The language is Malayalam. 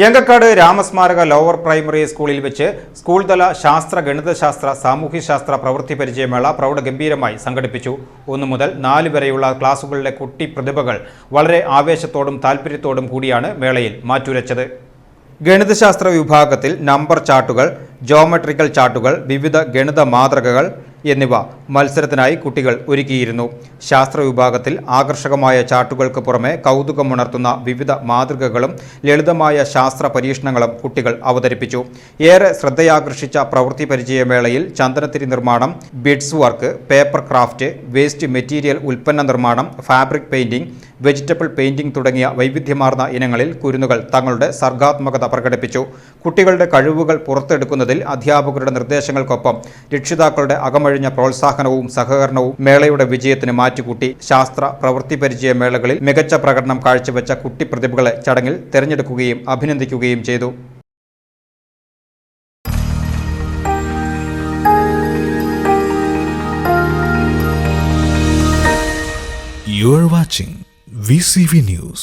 യങ്കക്കാട് രാമസ്മാരക ലോവർ പ്രൈമറി സ്കൂളിൽ വെച്ച് സ്കൂൾ തല ശാസ്ത്ര ഗണിതശാസ്ത്ര സാമൂഹ്യശാസ്ത്ര പ്രവൃത്തി പരിചയമേള പ്രൗഢഗംഭീരമായി സംഘടിപ്പിച്ചു. 1 മുതൽ 4 വരെയുള്ള ക്ലാസുകളിലെ കുട്ടി പ്രതിഭകൾ വളരെ ആവേശത്തോടും താൽപര്യത്തോടും കൂടിയാണ് മേളയിൽ മാറ്റുരച്ചത്. ഗണിതശാസ്ത്ര വിഭാഗത്തിൽ നമ്പർ ചാർട്ടുകൾ, ജോമെട്രിക്കൽ ചാർട്ടുകൾ, വിവിധ ഗണിത മാതൃകകൾ എന്നിവ മത്സരത്തിനായി കുട്ടികൾ ഒരുക്കിയിരുന്നു. ശാസ്ത്ര വിഭാഗത്തിൽ ആകർഷകമായ ചാർട്ടുകൾക്ക് പുറമെ കൗതുകമുണർത്തുന്ന വിവിധ മാതൃകകളും ലളിതമായ ശാസ്ത്ര പരീക്ഷണങ്ങളും കുട്ടികൾ അവതരിപ്പിച്ചു. ഏറെ ശ്രദ്ധയാകർഷിച്ച പ്രവൃത്തി പരിചയമേളയിൽ ചന്ദനത്തിരി നിർമ്മാണം, bids work, paper craft, waste material ഉൽപ്പന്ന നിർമ്മാണം, ഫാബ്രിക് പെയിന്റിംഗ്, വെജിറ്റബിൾ പെയിന്റിംഗ് തുടങ്ങിയ വൈവിധ്യമാർന്ന ഇനങ്ങളിൽ കുരുന്നുകൾ തങ്ങളുടെ സർഗാത്മകത പ്രകടിപ്പിച്ചു. കുട്ടികളുടെ കഴിവുകൾ പുറത്തെടുക്കുന്നതിൽ അധ്യാപകരുടെ നിർദ്ദേശങ്ങൾക്കൊപ്പം രക്ഷിതാക്കളുടെ അകമഴിഞ്ഞ പ്രോത്സാഹനവും സഹകരണവും മേളയുടെ വിജയത്തിന് മാറ്റുകൂട്ടി. ശാസ്ത്ര പ്രവൃത്തി പരിചയ മേളകളിൽ മികച്ച പ്രകടനം കാഴ്ചവെച്ച കുട്ടി പ്രതിഭകളെ ചടങ്ങിൽ തെരഞ്ഞെടുക്കുകയും അഭിനന്ദിക്കുകയും ചെയ്തു. You are watching VCV News.